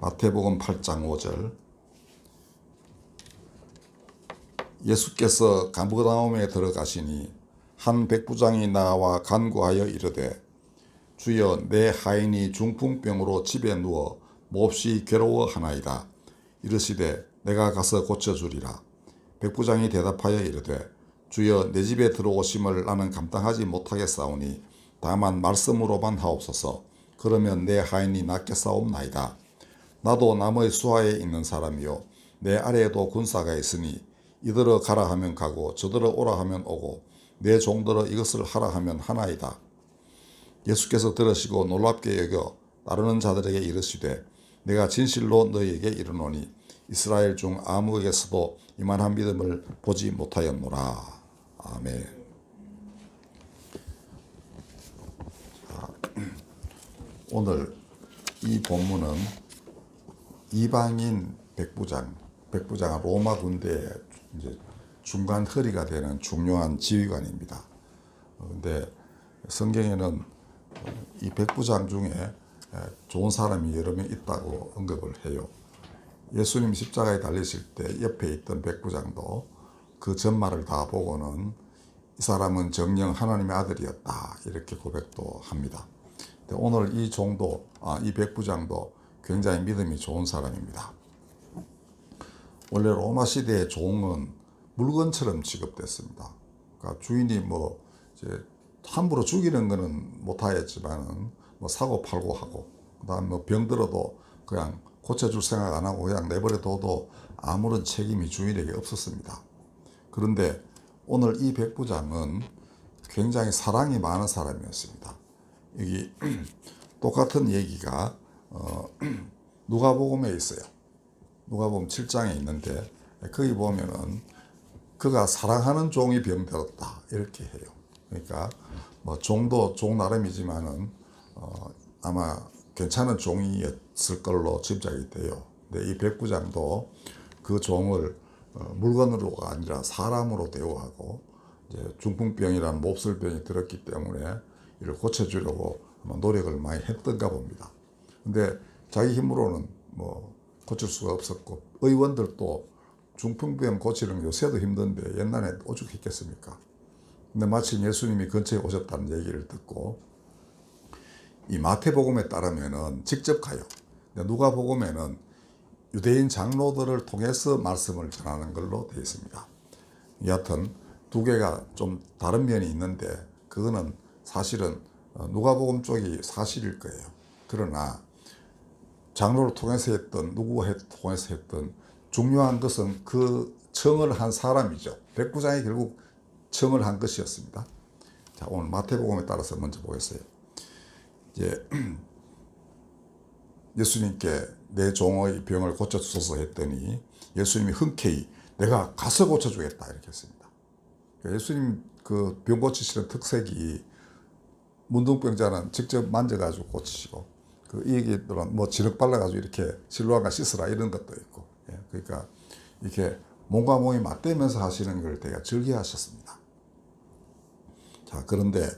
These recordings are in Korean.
마태복음 8장 5절. 예수께서 가버나움에 들어가시니 한 백부장이 나와 간구하여 이르되 주여 내 하인이 중풍병으로 집에 누워 몹시 괴로워하나이다. 이르시되 내가 가서 고쳐주리라. 백부장이 대답하여 이르되 주여 내 집에 들어오심을 나는 감당하지 못하겠사오니 다만 말씀으로만 하옵소서. 그러면 내 하인이 낫겠사옵나이다. 나도 남의 수하에 있는 사람이요 내 아래에도 군사가 있으니 이들어 가라 하면 가고 저들어 오라 하면 오고 내 종들어 이것을 하라 하면 하나이다. 예수께서 들으시고 놀랍게 여겨 따르는 자들에게 이르시되 내가 진실로 너희에게 이르노니 이스라엘 중 아무에게서도 이만한 믿음을 보지 못하였노라. 아멘. 자, 오늘 이 본문은 이방인 백부장은 로마 군대의 이제 중간 허리가 되는 중요한 지휘관입니다. 그런데 성경에는 이 백부장 중에 좋은 사람이 여러 명 있다고 언급을 해요. 예수님 십자가에 달리실 때 옆에 있던 백부장도 그 전말을 다 보고는 이 사람은 정녕 하나님의 아들이었다 이렇게 고백도 합니다. 오늘 이 종도 이 백부장도 굉장히 믿음이 좋은 사람입니다. 원래 로마 시대의 종은 물건처럼 취급됐습니다. 그러니까 주인이 뭐 이제 함부로 죽이는 거는 못하였지만은 뭐 사고 팔고 하고 그다음 뭐 병들어도 그냥 고쳐줄 생각 안 하고 그냥 내버려둬도 아무런 책임이 주인에게 없었습니다. 그런데 오늘 이 백부장은 굉장히 사랑이 많은 사람이었습니다. 여기 똑같은 얘기가 누가복음에 있어요. 누가복음 7장에 있는데 거기 보면은 그가 사랑하는 종이 병들었다 이렇게 해요. 그러니까 뭐 종도 종 나름이지만은 아마 괜찮은 종이었을 걸로 짐작이 돼요. 근데 이 백부장도 그 종을 물건으로가 아니라 사람으로 대우하고 이제 중풍병이라는 몹쓸병이 들었기 때문에 이를 고쳐주려고 노력을 많이 했던가 봅니다. 근데 자기 힘으로는 뭐 고칠 수가 없었고 의원들도 중풍병 고치는 게 요새도 힘든데 옛날에 오죽했겠습니까? 근데 마침 예수님이 근처에 오셨다는 얘기를 듣고 이 마태복음에 따르면은 직접 가요. 누가복음에는 유대인 장로들을 통해서 말씀을 전하는 걸로 되어 있습니다. 여하튼 두 개가 좀 다른 면이 있는데 그거는 사실은 누가복음 쪽이 사실일 거예요. 그러나 장로를 통해서 했던 누구가 통해서 했던 중요한 것은 그 청을 한 사람이죠. 백부장이 결국 청을 한 것이었습니다. 자, 오늘 마태복음에 따라서 먼저 보겠어요. 이제 예수님께 내 종의 병을 고쳐주소서 했더니 예수님이 흔쾌히 내가 가서 고쳐주겠다 이렇게 했습니다. 예수님 그 병 고치시는 특색이 문둥병자는 직접 만져가지고 고치시고 이 얘기들은 뭐 진흙 발라가지고 이렇게 실로한가 씻으라 이런 것도 있고 그러니까 이렇게 몸과 몸이 맞대면서 하시는 걸 되게 즐겨하셨습니다. 자, 그런데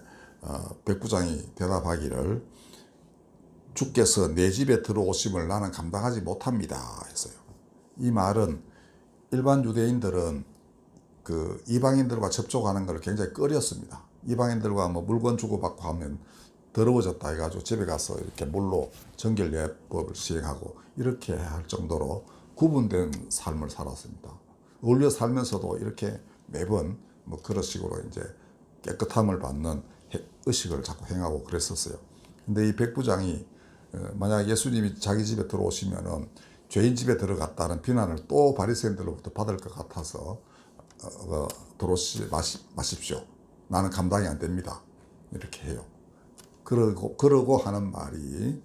백부장이 대답하기를 주께서 내 집에 들어오심을 나는 감당하지 못합니다 했어요. 이 말은 일반 유대인들은 그 이방인들과 접촉하는 걸 굉장히 꺼렸습니다. 이방인들과 뭐 물건 주고받고 하면 더러워졌다 해가지고 집에 가서 이렇게 물로 정결예법을 시행하고 이렇게 할 정도로 구분된 삶을 살았습니다. 어울려 살면서도 이렇게 매번 뭐 그런 식으로 이제 깨끗함을 받는 의식을 자꾸 행하고 그랬었어요. 근데 이 백부장이 만약 예수님이 자기 집에 들어오시면은 죄인 집에 들어갔다는 비난을 또 바리새인들로부터 받을 것 같아서 들어오시 마십시오. 나는 감당이 안 됩니다. 이렇게 해요. 그러고 하는 말이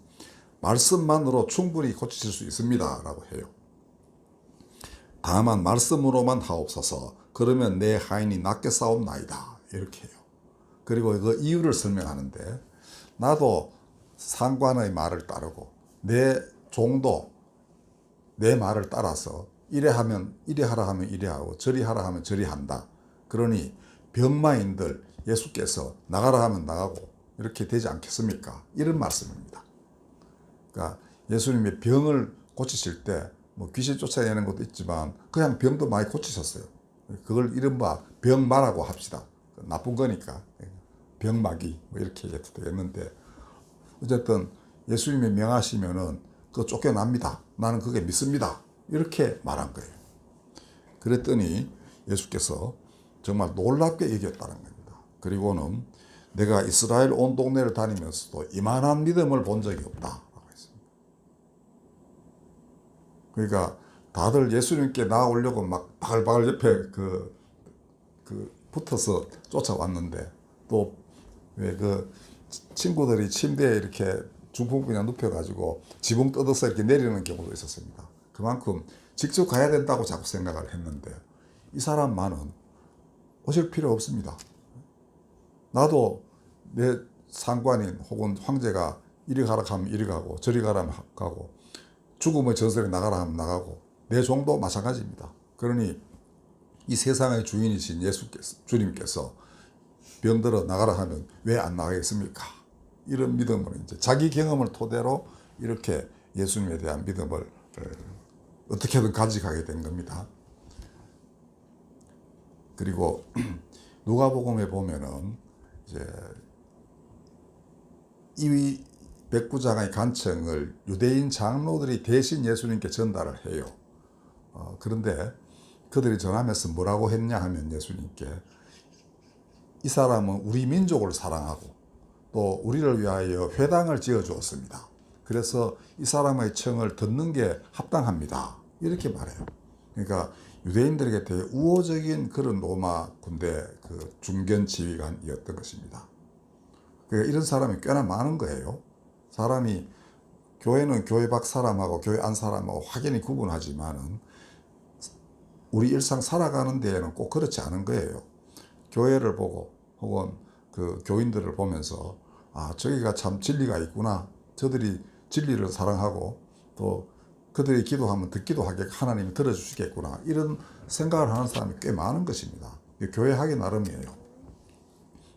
말씀만으로 충분히 고치실 수 있습니다. 라고 해요. 다만 말씀으로만 하옵소서. 그러면 내 하인이 낫겠사옵나이다. 이렇게 해요. 그리고 그 이유를 설명하는데 나도 상관의 말을 따르고 내 종도 내 말을 따라서 이래 하면 이래 하라 하면 이래 하고 저리 하라 하면 저리 한다. 그러니 병마인들 예수께서 나가라 하면 나가고 이렇게 되지 않겠습니까? 이런 말씀입니다. 그러니까 예수님의 병을 고치실 때 뭐 귀신 쫓아내는 것도 있지만 그냥 병도 많이 고치셨어요. 그걸 이른바 병마라고 합시다. 나쁜 거니까 병마귀 뭐 이렇게 해도 되겠는데 어쨌든 예수님이 명하시면은 그거 쫓겨납니다. 나는 그게 믿습니다. 이렇게 말한 거예요. 그랬더니 예수께서 정말 놀랍게 여겼다는 겁니다. 그리고는 내가 이스라엘 온 동네를 다니면서도 이만한 믿음을 본 적이 없다라고 했습니다. 그러니까 다들 예수님께 나아오려고 막 바글바글 옆에 붙어서 쫓아왔는데 또 왜 친구들이 침대에 이렇게 중풍 그냥 눕혀가지고 지붕 뜯어서 이렇게 내리는 경우도 있었습니다. 그만큼 직접 가야 된다고 자꾸 생각을 했는데 이 사람만은 오실 필요 없습니다. 나도 내 상관인 혹은 황제가 이리 가라 하면 이리 가고 저리 가라 하면 가고 죽음의 전설에 나가라 하면 나가고 내 종도 마찬가지입니다. 그러니 이 세상의 주인이신 주님께서 병들어 나가라 하면 왜 안 나가겠습니까? 이런 믿음을 이제 자기 경험을 토대로 이렇게 예수님에 대한 믿음을 어떻게든 가져가게 된 겁니다. 그리고 누가복음에 보면은 이제 이 백부장의 간청을 유대인 장로들이 대신 예수님께 전달을 해요. 그런데 그들이 전하면서 뭐라고 했냐 하면 예수님께 이 사람은 우리 민족을 사랑하고 또 우리를 위하여 회당을 지어 주었습니다. 그래서 이 사람의 청을 듣는 게 합당합니다. 이렇게 말해요. 그러니까 유대인들에게 되게 우호적인 그런 로마 군대 중견 지휘관이었던 것입니다. 그러니까 이런 사람이 꽤나 많은 거예요. 사람이 교회는 교회 밖 사람하고 교회 안 사람하고 확연히 구분하지만은 우리 일상 살아가는 데에는 꼭 그렇지 않은 거예요. 교회를 보고 혹은 교인들을 보면서 저기가 참 진리가 있구나. 저들이 진리를 사랑하고 또 그들이 기도하면 듣기도 하게 하나님이 들어주시겠구나. 이런 생각을 하는 사람이 꽤 많은 것입니다. 교회 하기 나름이에요.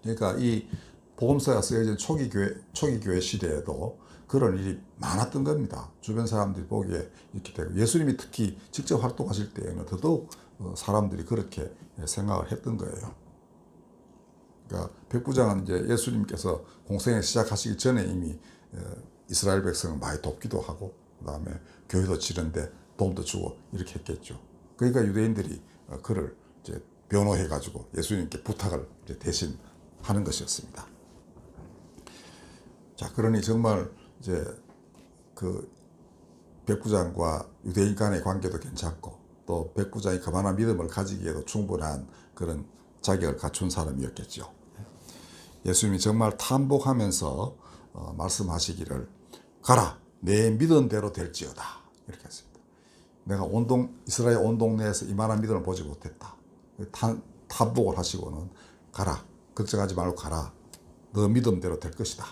그러니까 이 복음서가 쓰여진 초기 교회 시대에도 그런 일이 많았던 겁니다. 주변 사람들이 보기에 이렇게 되고 예수님이 특히 직접 활동하실 때에는 더더욱 사람들이 그렇게 생각을 했던 거예요. 그러니까 백부장은 이제 예수님께서 공생을 시작하시기 전에 이미 이스라엘 백성을 많이 돕기도 하고 그다음에 교회도 치는데 도움도 주고 이렇게 했겠죠. 그러니까 유대인들이 그를 이제 변호해 가지고 예수님께 부탁을 이제 대신 하는 것이었습니다. 자, 그러니 정말 이제 백부장과 유대인 간의 관계도 괜찮고 또 백부장이 그만한 믿음을 가지기에도 충분한 그런 자격을 갖춘 사람이었겠죠. 예수님이 정말 탐복하면서 말씀하시기를 가라 내 믿은 대로 될지어다 이렇게 했습니다. 내가 이스라엘 온 동네에서 이만한 믿음을 보지 못했다. 탐복을 하시고는 가라 걱정하지 말고 가라 너 믿음대로 될 것이다.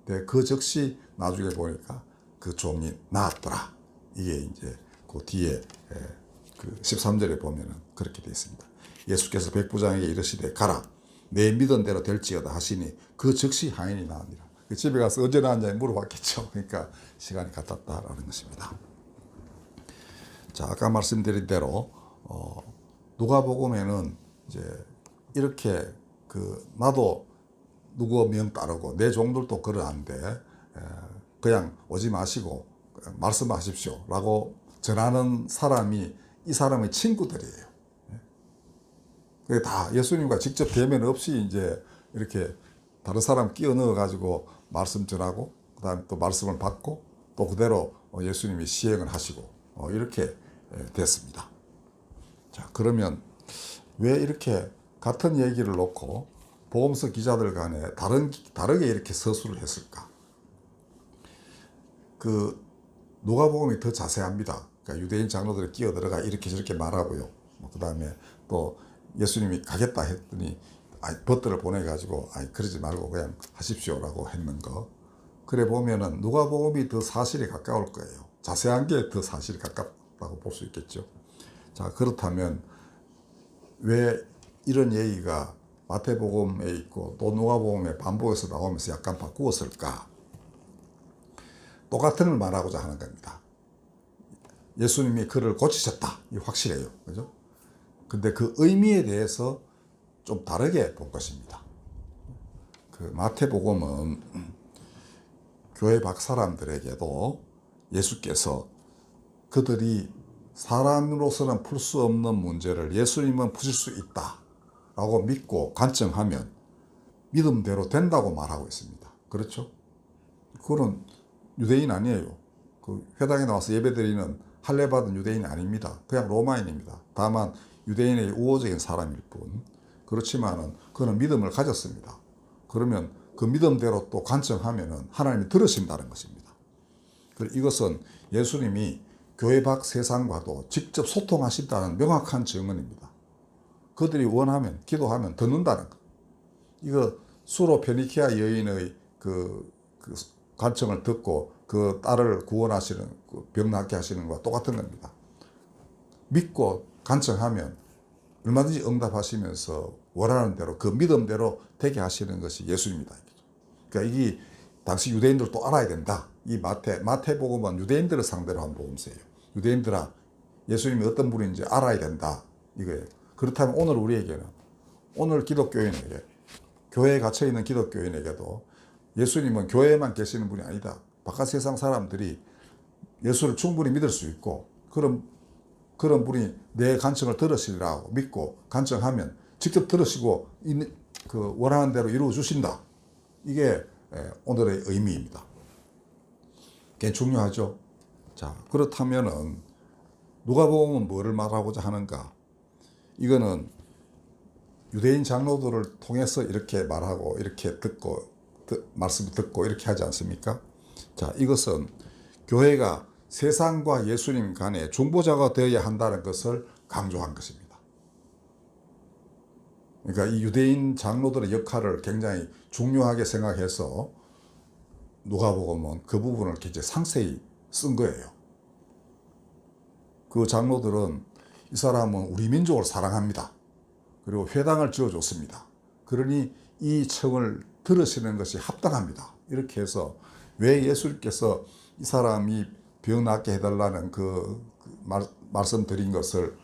근데 그 즉시 나중에 보니까 그 종이 나았더라. 이게 이제 그 뒤에 13절에 보면은 그렇게 되어 있습니다. 예수께서 백부장에게 이르시되 가라 내 믿은 대로 될지어다 하시니 그 즉시 하인이 나으니라. 집에 가서 언제 나왔냐 물어봤겠죠. 그러니까 시간이 같았다라는 것입니다. 자, 아까 말씀드린 대로 누가복음에는 이제 이렇게 나도 누구 명 따르고 내 종들도 그러한데 그냥 오지 마시고 말씀하십시오 라고 전하는 사람이 이 사람의 친구들이에요. 그게 다 예수님과 직접 대면 없이 이제 이렇게 다른 사람 끼워 넣어 가지고 말씀 전하고 그다음에 또 말씀을 받고 또 그대로 예수님이 시행을 하시고 이렇게 됐습니다. 자, 그러면 왜 이렇게 같은 얘기를 놓고 복음서 기자들 간에 다르게 이렇게 서술을 했을까? 누가복음이 더 자세합니다. 그러니까 유대인 장로들이 끼어 들어가 이렇게 저렇게 말하고요. 그 다음에 또 예수님이 가겠다 했더니 벗들을 보내가지고 그러지 말고 그냥 하십시오라고 했는 거. 그래 보면은 누가복음이 더 사실에 가까울 거예요. 자세한 게 더 사실에 가깝다고 볼 수 있겠죠. 자, 그렇다면 왜 이런 얘기가 마태복음에 있고 또 누가복음에 반복해서 나오면서 약간 바꾸었을까? 똑같은 걸 말하고자 하는 겁니다. 예수님이 그를 고치셨다. 이 확실해요. 그죠? 근데 그 의미에 대해서 좀 다르게 본 것입니다. 그 마태복음은 교회 밖 사람들에게도 예수께서 그들이 사람으로서는 풀 수 없는 문제를 예수님은 푸실 수 있다 라고 믿고 간청하면 믿음대로 된다고 말하고 있습니다. 그렇죠? 그거는 유대인 아니에요. 그 회당에 나와서 예배드리는 할례 받은 유대인이 아닙니다. 그냥 로마인입니다. 다만 유대인의 우호적인 사람일 뿐. 그렇지만은 그는 믿음을 가졌습니다. 그러면 그 믿음대로 또 간청하면은 하나님이 들으신다는 것입니다. 이것은 예수님이 교회 밖 세상과도 직접 소통하신다는 명확한 증언입니다. 그들이 원하면, 기도하면 듣는다는 것. 이거 수로 페니키아 여인의 그 간청을 듣고 그 딸을 구원하시는, 병 낫게 하시는 것과 똑같은 겁니다. 믿고 간청하면 얼마든지 응답하시면서 원하는 대로, 그 믿음대로 되게 하시는 것이 예수입니다. 그러니까 이게 당시 유대인들도 알아야 된다. 이 마태복음은 유대인들을 상대로 한 복음서예요. 유대인들아, 예수님이 어떤 분인지 알아야 된다. 이거예요. 그렇다면 오늘 우리에게는, 오늘 기독교인에게, 교회에 갇혀있는 기독교인에게도 예수님은 교회에만 계시는 분이 아니다. 바깥 세상 사람들이 예수를 충분히 믿을 수 있고, 그런 분이 내 간청을 들으시리라고 믿고 간청하면 직접 들으시고 그 원하는 대로 이루어 주신다. 이게 오늘의 의미입니다. 굉장히 중요하죠. 자, 그렇다면은 누가복음은 뭐를 말하고자 하는가? 이거는 유대인 장로들을 통해서 이렇게 말하고 이렇게 듣고 말씀을 듣고 이렇게 하지 않습니까? 자, 이것은 교회가 세상과 예수님 간의 중보자가 되어야 한다는 것을 강조한 것입니다. 그러니까 이 유대인 장로들의 역할을 굉장히 중요하게 생각해서 누가복음은 그 부분을 굉장히 상세히 쓴 거예요. 그 장로들은 이 사람은 우리 민족을 사랑합니다. 그리고 회당을 지어줬습니다. 그러니 이 청을 들으시는 것이 합당합니다. 이렇게 해서 왜 예수님께서 이 사람이 병 낫게 해달라는 말씀드린 것을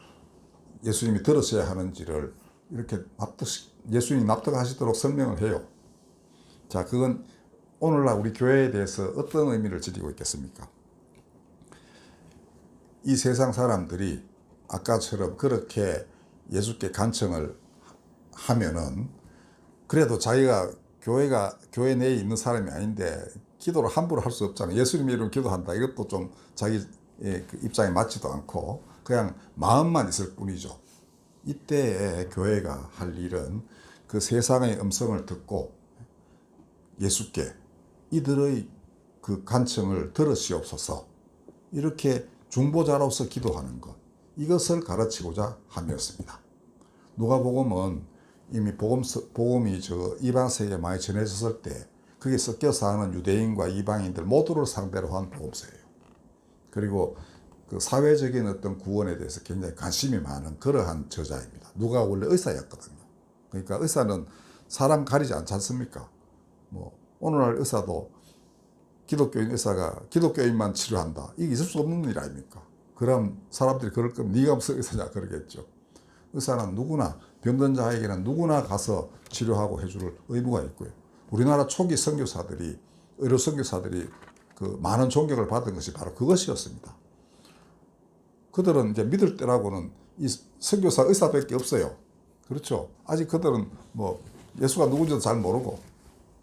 예수님이 들으셔야 하는지를 이렇게 예수님이 납득하시도록 설명을 해요. 자, 그건 오늘날 우리 교회에 대해서 어떤 의미를 지니고 있겠습니까? 이 세상 사람들이 아까처럼 그렇게 예수께 간청을 하면은 그래도 자기가 교회 내에 있는 사람이 아닌데 기도를 함부로 할 수 없잖아요. 예수님 이름으로 기도한다. 이것도 좀 자기 그 입장에 맞지도 않고 그냥 마음만 있을 뿐이죠. 이때에 교회가 할 일은 그 세상의 음성을 듣고 예수께 이들의 그 간청을 들으시옵소서 이렇게 중보자로서 기도하는 것, 이것을 가르치고자 함이었습니다. 누가복음은 이미 복음이 이방 세계에 많이 전해졌을 때 거기에 섞여 사는 유대인과 이방인들 모두를 상대로 한 복음서예요. 그리고 그 사회적인 어떤 구원에 대해서 굉장히 관심이 많은 그러한 저자입니다. 누가 원래 의사였거든요. 그러니까 의사는 사람 가리지 않지 않습니까? 뭐 오늘날 의사도 기독교인 의사가 기독교인만 치료한다. 이게 있을 수 없는 일 아닙니까? 그럼 사람들이 그럴 거면 네가 무슨 의사냐 그러겠죠. 의사는 누구나 병든 자에게는 누구나 가서 치료하고 해줄 의무가 있고요. 우리나라 초기 선교사들이 의료 선교사들이 그 많은 존경을 받은 것이 바로 그것이었습니다. 그들은 이제 믿을 때라고는 이 선교사 의사밖에 없어요. 그렇죠? 아직 그들은 뭐 예수가 누군지도 잘 모르고,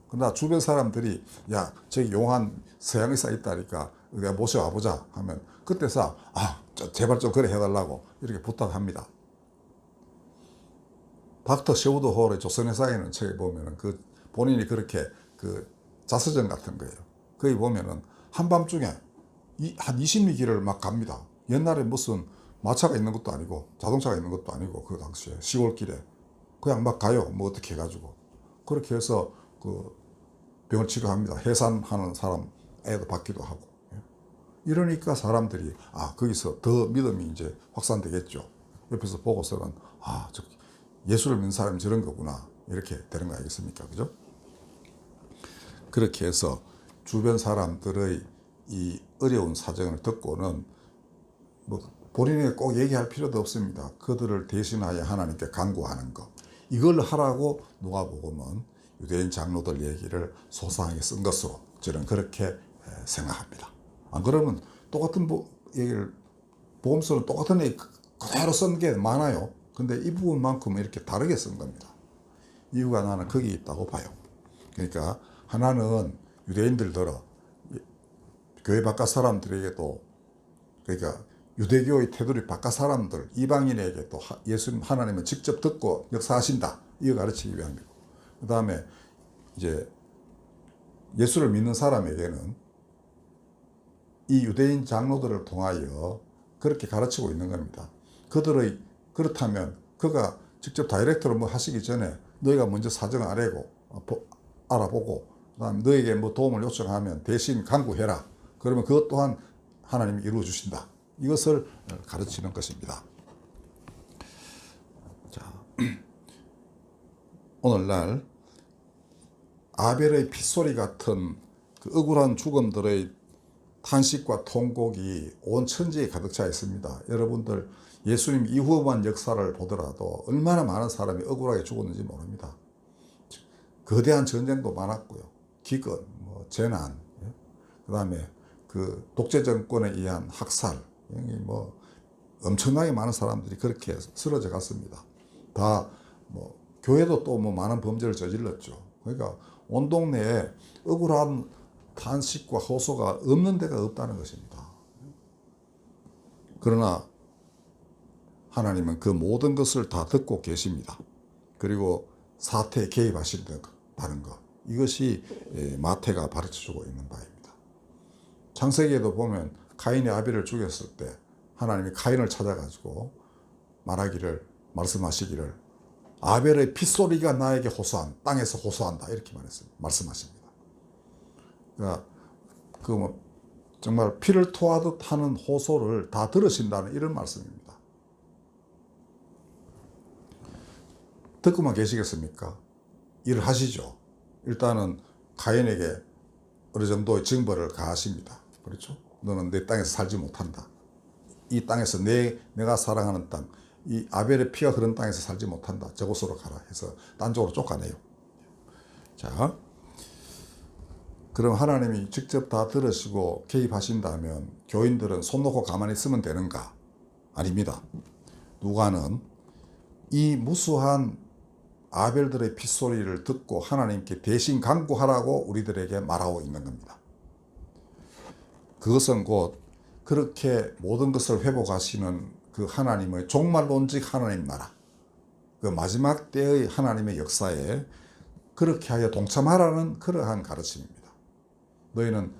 그러나 주변 사람들이 야 저기 용한 서양 의사 있다니까 우리가 모셔와 보자 하면 그때서 제발 좀 그래 해달라고 이렇게 부탁합니다. 닥터 셰우드 홀의 조선의 사회는 책에 보면은 그 본인이 그렇게 그 자서전 같은 거예요. 거기 보면은 한밤중에 한 20리 길을 막 갑니다. 옛날에 무슨 마차가 있는 것도 아니고 자동차가 있는 것도 아니고 그 당시에 시골길에 그냥 막 가요. 뭐 어떻게 해가지고 그렇게 해서 그 병을 치료합니다. 해산하는 사람 애도 받기도 하고. 이러니까 사람들이 거기서 더 믿음이 이제 확산되겠죠. 옆에서 보고서는 예수를 믿는 사람이 저런 거구나 이렇게 되는 거 아니겠습니까? 그죠? 그렇게 해서 주변 사람들의 이 어려운 사정을 듣고는 뭐 본인이 꼭 얘기할 필요도 없습니다. 그들을 대신하여 하나님께 간구하는 것. 이걸 하라고 누가복음은 유대인 장로들 얘기를 소상하게 쓴 것으로 저는 그렇게 생각합니다. 안 그러면 똑같은 얘기를 복음서는 똑같은 얘기 그대로 쓴 게 많아요. 근데 이 부분만큼은 이렇게 다르게 쓴 겁니다. 이유가 나는 거기 있다고 봐요. 그러니까 하나는 유대인들더러 교회 바깥 사람들에게도, 그러니까 유대교의 테두리 바깥 사람들, 이방인에게도 예수님 하나님은 직접 듣고 역사하신다, 이거 가르치기 위함이고, 그 다음에 이제 예수를 믿는 사람에게는 이 유대인 장로들을 통하여 그렇게 가르치고 있는 겁니다. 그렇다면 그가 직접 다이렉트로 뭐 하시기 전에 너희가 먼저 사정을 알아보고 그다음에 너에게 뭐 도움을 요청하면 대신 간구해라. 그러면 그것 또한 하나님이 이루어 주신다. 이것을 가르치는 것입니다. 자, 오늘날 아벨의 핏소리 같은 그 억울한 죽음들의 탄식과 통곡이 온 천지에 가득 차 있습니다. 여러분들 예수님 이후만 역사를 보더라도 얼마나 많은 사람이 억울하게 죽었는지 모릅니다. 거대한 전쟁도 많았고요. 기근, 뭐 재난, 그 다음에 그 독재 정권에 의한 학살, 뭐 엄청나게 많은 사람들이 그렇게 쓰러져 갔습니다. 다 뭐 교회도 또 뭐 많은 범죄를 저질렀죠. 그러니까 온 동네에 억울한 탄식과 호소가 없는 데가 없다는 것입니다. 그러나 하나님은 그 모든 것을 다 듣고 계십니다. 그리고 사태에 개입하신다는 것, 이것이 마태가 가르쳐주고 있는 바입니다. 창세기에도 보면 가인이 아벨을 죽였을 때 하나님이 가인을 찾아가지고 말씀하시기를 아벨의 핏소리가 나에게 땅에서 호소한다, 이렇게 말씀하십니다. 그러니까 정말 피를 토하듯 하는 호소를 다 들으신다는 이런 말씀입니다. 듣고만 계시겠습니까? 일을 하시죠. 일단은 가인에게 어느 정도의 징벌을 가하십니다. 그렇죠? 너는 내 땅에서 살지 못한다. 이 땅에서 내가 사랑하는 땅, 이 아벨의 피가 흐른 땅에서 살지 못한다. 저곳으로 가라 해서 딴 쪽으로 쫓아내요. 자, 그럼 하나님이 직접 다 들으시고 개입하신다면 교인들은 손 놓고 가만히 있으면 되는가? 아닙니다. 누가는 이 무수한 아벨들의 핏소리를 듣고 하나님께 대신 간구하라고 우리들에게 말하고 있는 겁니다. 그것은 곧 그렇게 모든 것을 회복하시는 그 하나님의 종말론직 하나님 나라, 그 마지막 때의 하나님의 역사에 그렇게 하여 동참하라는 그러한 가르침입니다. 너희는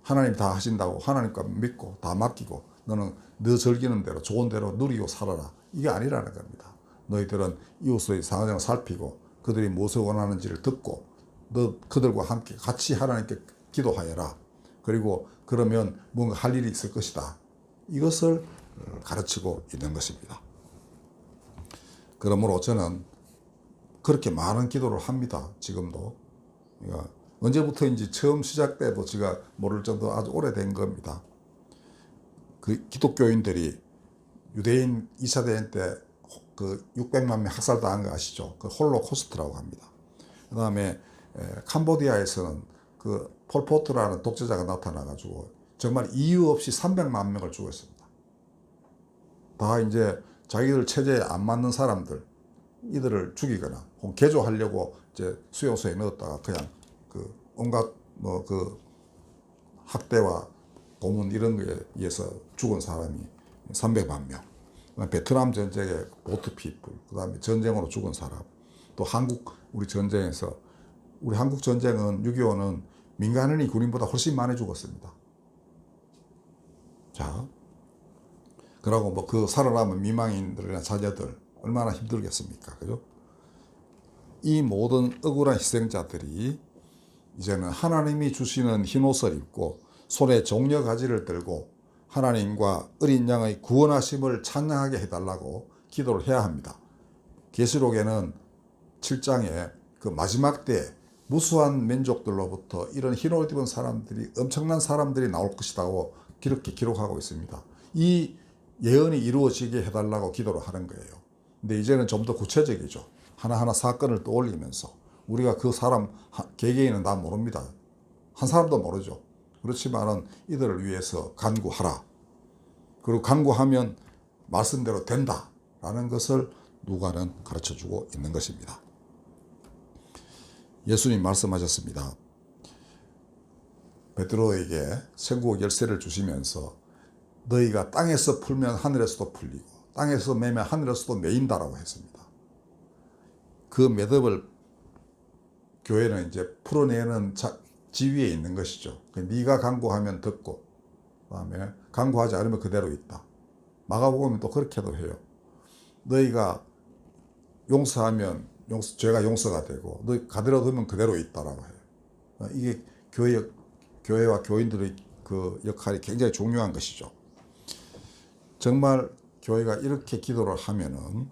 하나님 다 하신다고 하나님과 믿고 다 맡기고 너는 너 즐기는 대로 좋은 대로 누리고 살아라, 이게 아니라는 겁니다. 너희들은 이웃의 상황을 살피고 그들이 무엇을 원하는지를 듣고 그들과 함께 같이 하나님께 기도하여라. 그리고 그러면 뭔가 할 일이 있을 것이다. 이것을 가르치고 있는 것입니다. 그러므로 저는 그렇게 많은 기도를 합니다. 지금도. 그러니까 언제부터인지 처음 시작 때도 제가 모를 정도 아주 오래된 겁니다. 그 기독교인들이 유대인 2차 대전 때 그 600만 명 학살당한 거 아시죠? 그 홀로코스트라고 합니다. 그 다음에 캄보디아에서는 그 폴포트라는 독재자가 나타나가지고 정말 이유 없이 300만 명을 죽였습니다. 다 이제 자기들 체제에 안 맞는 사람들, 이들을 죽이거나 개조하려고 이제 수용소에 넣었다가 그냥 그 온갖 뭐 그 학대와 고문 이런 거에 의해서 죽은 사람이 300만 명. 베트남 전쟁의 보트피플, 그 다음에 전쟁으로 죽은 사람, 또 우리 전쟁에서, 우리 한국 전쟁은 6.25는 민간인이 군인보다 훨씬 많이 죽었습니다. 자, 그러고 뭐 그 살아남은 미망인들이나 자녀들 얼마나 힘들겠습니까? 그죠? 이 모든 억울한 희생자들이 이제는 하나님이 주시는 흰 옷을 입고 손에 종려 가지를 들고 하나님과 어린 양의 구원하심을 찬양하게 해달라고 기도를 해야 합니다. 계시록에는 7장에 그 마지막 때 무수한 민족들로부터 이런 흰 옷 입은 사람들이, 엄청난 사람들이 나올 것이라고 기록하고 있습니다. 이 예언이 이루어지게 해달라고 기도를 하는 거예요. 근데 이제는 좀 더 구체적이죠. 하나하나 사건을 떠올리면서 우리가 그 사람 개개인은 다 모릅니다. 한 사람도 모르죠. 그렇지만은 이들을 위해서 간구하라. 그리고 간구하면 말씀대로 된다라는 것을 누가는 가르쳐주고 있는 것입니다. 예수님 말씀하셨습니다. 베드로에게 천국 열쇠를 주시면서 너희가 땅에서 풀면 하늘에서도 풀리고 땅에서 매면 하늘에서도 매인다라고 했습니다. 그 매듭을 교회는 이제 풀어내는 지위에 있는 것이죠. 네가 간구하면 듣고 그다음에 간구하지 않으면 그대로 있다. 마가복음은 또 그렇게도 해요. 너희가 용서하면 죄가 용서가 되고 너희 가들어두면 그대로 있다라고 해요. 이게 교회와 교인들의 그 역할이 굉장히 중요한 것이죠. 정말 교회가 이렇게 기도를 하면은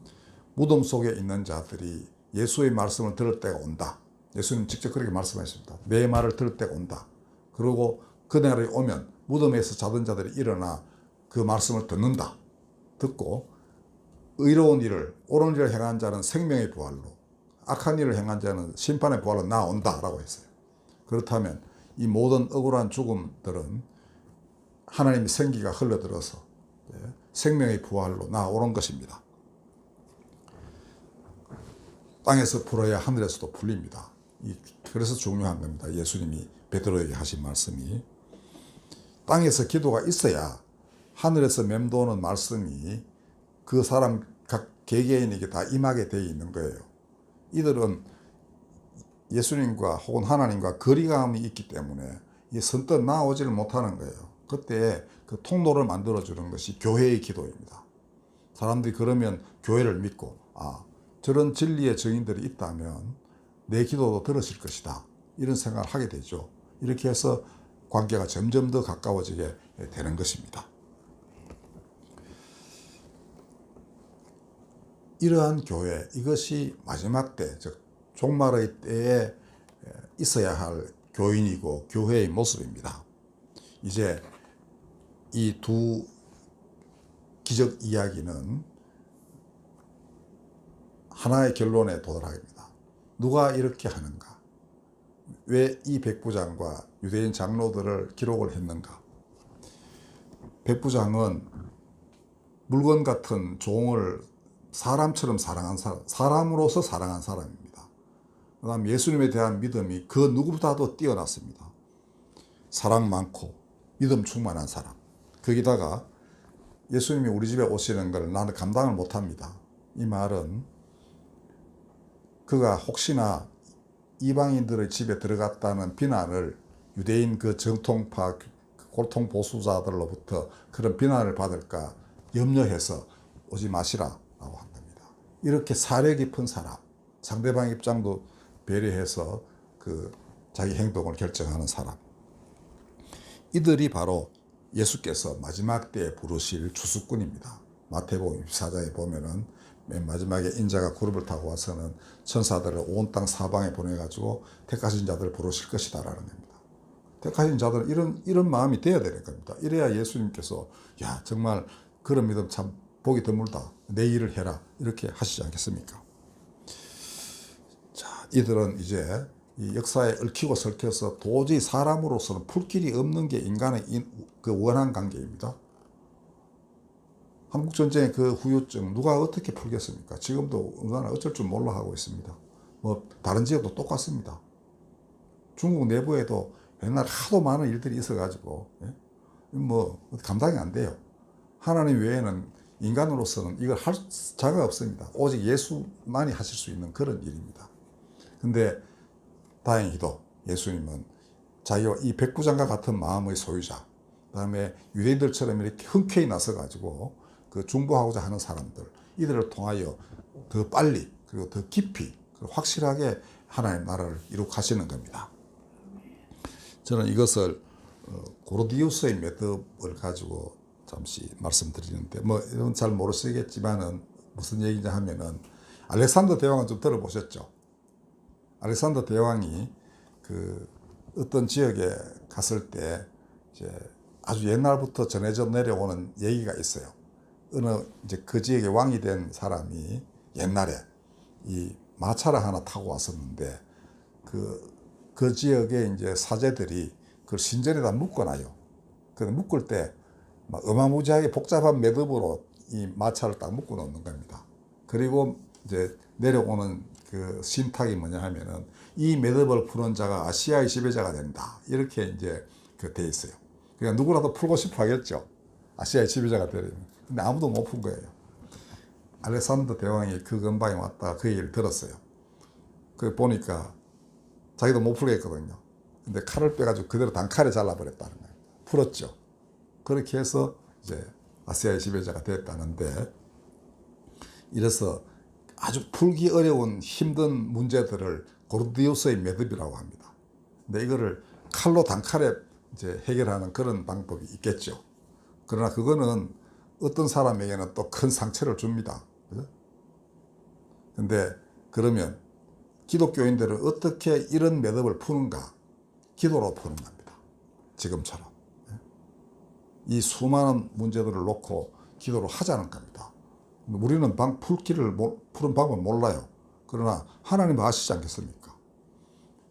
무덤 속에 있는 자들이 예수의 말씀을 들을 때가 온다. 예수님 직접 그렇게 말씀하셨습니다. 내 말을 들을 때가 온다. 그리고 그날이 오면 무덤에서 자던 자들이 일어나 그 말씀을 듣는다. 듣고 의로운 일을 옳은 일을 행한 자는 생명의 부활로 악한 일을 행한 자는 심판의 부활로 나온다라고 했어요. 그렇다면 이 모든 억울한 죽음들은 하나님의 생기가 흘러들어서 생명의 부활로 나오는 것입니다. 땅에서 풀어야 하늘에서도 풀립니다. 그래서 중요한 겁니다. 예수님이 베드로에게 하신 말씀이 땅에서 기도가 있어야 하늘에서 맴도는 말씀이 그 사람 각 개개인에게 다 임하게 되어 있는 거예요. 이들은 예수님과 혹은 하나님과 거리감이 있기 때문에 선뜻 나오지를 못하는 거예요. 그때 그 통로를 만들어주는 것이 교회의 기도입니다. 사람들이 그러면 교회를 믿고 저런 진리의 증인들이 있다면 내 기도도 들으실 것이다. 이런 생각을 하게 되죠. 이렇게 해서 관계가 점점 더 가까워지게 되는 것입니다. 이러한 교회, 이것이 마지막 때, 즉 종말의 때에 있어야 할 교인이고 교회의 모습입니다. 이제 이 두 기적 이야기는 하나의 결론에 도달합니다. 누가 이렇게 하는가? 왜 이 백부장과 유대인 장로들을 기록을 했는가? 백부장은 물건 같은 종을 사람처럼 사랑한 사람, 사람으로서 사랑한 사람입니다. 그 다음 예수님에 대한 믿음이 그 누구보다도 뛰어났습니다. 사랑 많고 믿음 충만한 사람. 거기다가 예수님이 우리 집에 오시는 걸 나는 감당을 못합니다. 이 말은 그가 혹시나 이방인들의 집에 들어갔다는 비난을 유대인 그 정통파 골통 보수자들로부터 그런 비난을 받을까 염려해서 오지 마시라라고 한 겁니다. 이렇게 사려 깊은 사람, 상대방 입장도 배려해서 그 자기 행동을 결정하는 사람. 이들이 바로 예수께서 마지막 때에 부르실 추수꾼입니다. 마태복음 24장에 보면은 맨 마지막에 인자가 구름을 타고 와서는 천사들을 온 땅 사방에 보내가지고 택하신 자들을 부르실 것이다라는 겁니다. 택하신 자들은 이런 마음이 되어야 되는 겁니다. 이래야 예수님께서 야 정말 그런 믿음 참 보기 드물다. 내 일을 해라. 이렇게 하시지 않겠습니까? 자, 이들은 이제 이 역사에 얽히고 설켜서 도저히 사람으로서는 풀 길이 없는 게 인간의 그 원한 관계입니다. 한국전쟁의 그 후유증 누가 어떻게 풀겠습니까? 지금도 우리나라 어쩔 줄 몰라 하고 있습니다. 뭐 다른 지역도 똑같습니다. 중국 내부에도 옛날 하도 많은 일들이 있어가지고 뭐 감당이 안 돼요. 하나님 외에는 인간으로서는 이걸 할 자가 없습니다. 오직 예수만이 하실 수 있는 그런 일입니다. 근데 다행히도 예수님은 자기와 이 백부장과 같은 마음의 소유자, 그 다음에 유대인들처럼 이렇게 흔쾌히 나서가지고 그 중보하고자 하는 사람들, 이들을 통하여 더 빨리 그리고 더 깊이 확실하게 하나님 나라를 이룩하시는 겁니다. 저는 이것을 고르디우스의 매듭을 가지고 잠시 말씀드리는데 뭐 이건 잘 모르시겠지만은 무슨 얘기냐 하면은 알렉산더 대왕은 좀 들어보셨죠? 알렉산더 대왕이 그 어떤 지역에 갔을 때 이제 아주 옛날부터 전해져 내려오는 얘기가 있어요. 어느 이제 그 지역의 왕이 된 사람이 옛날에 이 마차를 하나 타고 왔었는데 그 지역의 이제 사제들이 그걸 신전에다 묶어놔요. 근데 묶을 때 막 어마무지하게 복잡한 매듭으로 이 마차를 딱 묶어 놓는 겁니다. 그리고 이제 내려오는 그 신탁이 뭐냐 하면은 이 매듭을 푸는 자가 아시아의 지배자가 된다. 이렇게 이제 그 돼 있어요. 그러니까 누구라도 풀고 싶어 하겠죠. 아시아의 지배자가 되려면. 근데 아무도 못 푼 거예요. 알렉산더 대왕이 그 근방에 왔다가 그 얘기를 들었어요. 그 보니까 자기도 못 풀겠거든요. 근데 칼을 빼가지고 그대로 단칼에 잘라버렸다는 거예요. 풀었죠. 그렇게 해서 이제 아시아의 지배자가 됐다는데, 이래서 아주 풀기 어려운 힘든 문제들을 고르디우스의 매듭이라고 합니다. 근데 이거를 칼로 단칼에 이제 해결하는 그런 방법이 있겠죠. 그러나 그거는 어떤 사람에게는 또 큰 상처를 줍니다. 그죠? 근데 그러면 기독교인들은 어떻게 이런 매듭을 푸는가? 기도로 푸는 겁니다. 지금처럼. 이 수많은 문제들을 놓고 기도를 하자는 겁니다. 우리는 푸는 방법을 몰라요. 그러나 하나님은 아시지 않겠습니까?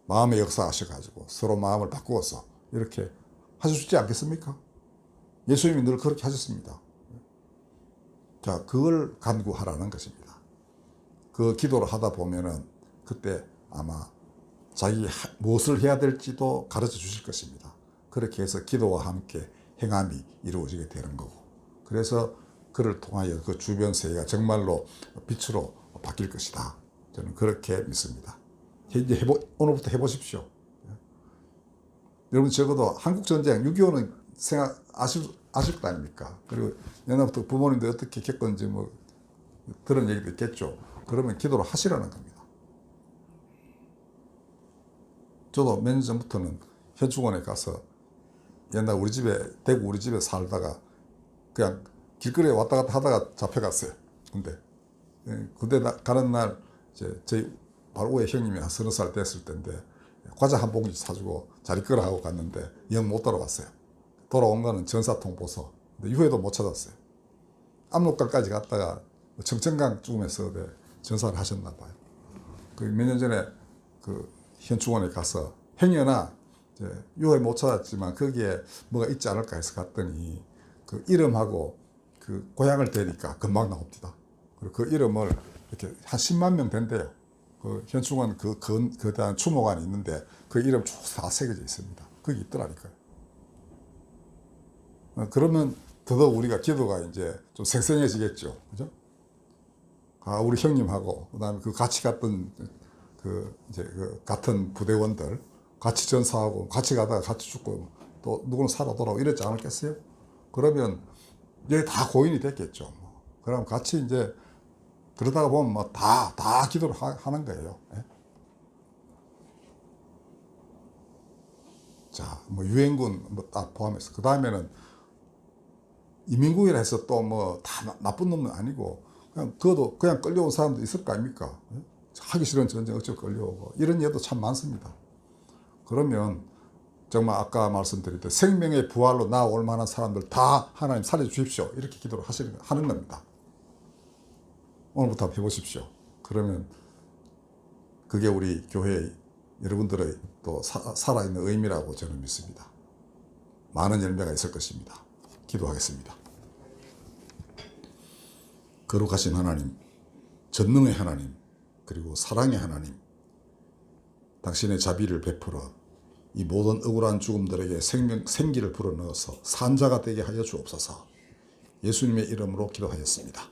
마음의 역사 아셔가지고 서로 마음을 바꾸어서 이렇게 하실 수 있지 않겠습니까? 예수님이 늘 그렇게 하셨습니다. 자, 그걸 간구하라는 것입니다. 그 기도를 하다 보면은 그때 아마 자기 무엇을 해야 될지도 가르쳐 주실 것입니다. 그렇게 해서 기도와 함께 행함이 이루어지게 되는 거고, 그래서 그를 통하여 그 주변 세계가 정말로 빛으로 바뀔 것이다. 저는 그렇게 믿습니다. 이제 오늘부터 해보십시오. 여러분 적어도 한국전쟁 6.25는 아실 거 아닙니까? 그리고 옛날부터 부모님들 어떻게 겪었는지 뭐 들은 얘기도 있겠죠. 그러면 기도를 하시라는 겁니다. 저도 몇 년 전부터는 현충원에 가서 옛날 대구 우리 집에 살다가 그냥 길거리에 왔다 갔다 하다가 잡혀갔어요. 군대 가는 날 이제 저희 바로 위에 형님이 한 30살 됐을 때인데 과자 한 봉지 사주고 자리 끄라 하고 갔는데 영 못 돌아왔어요. 돌아온 거는 전사통보소. 근데 이후에도 못 찾았어요. 압록강까지 갔다가 청천강 쯤에서 전사를 하셨나 봐요. 그 몇 년 전에 그 현충원에 가서 행여나 유해 못 찾았지만 거기에 뭐가 있지 않을까 해서 갔더니 그 이름하고 그 고향을 대니까 금방 나옵니다. 그리고 그 이름을 이렇게 한 10만 명 된대요. 그 현충원 거대한 추모관이 있는데 그 이름 쭉 다 새겨져 있습니다. 거기 있더라니까요. 그러면 더더욱 우리가 기도가 이제 좀 생생해지겠죠. 그죠? 우리 형님하고 그다음에 그 같이 갔던 그 같은 부대원들 같이 전사하고 같이 가다가 같이 죽고 또 누구는 살아 돌아오고 이랬지 않았겠어요? 그러면 이제 다 고인이 됐겠죠. 그럼 같이 이제 그러다가 보면 뭐 다 기도를 하는 거예요. 예? 자, 뭐 유엔군 뭐 딱 포함해서 그 다음에는 이민국이라 해서 또 뭐 다 나쁜 놈은 아니고 그냥 그것도 그냥 끌려온 사람도 있을 거 아닙니까? 예? 하기 싫은 전쟁 어쩌고 끌려오고 이런 예도 참 많습니다. 그러면 정말 아까 말씀드렸듯 생명의 부활로 나올 만한 사람들 다 하나님 살려주십시오. 이렇게 기도를 하는 겁니다. 오늘부터 한번 해보십시오. 그러면 그게 우리 교회의 여러분들의 또 살아있는 의미라고 저는 믿습니다. 많은 열매가 있을 것입니다. 기도하겠습니다. 거룩하신 하나님, 전능의 하나님, 그리고 사랑의 하나님, 당신의 자비를 베풀어 이 모든 억울한 죽음들에게 생기를 불어넣어서 산자가 되게 하여 주옵소서. 예수님의 이름으로 기도하였습니다.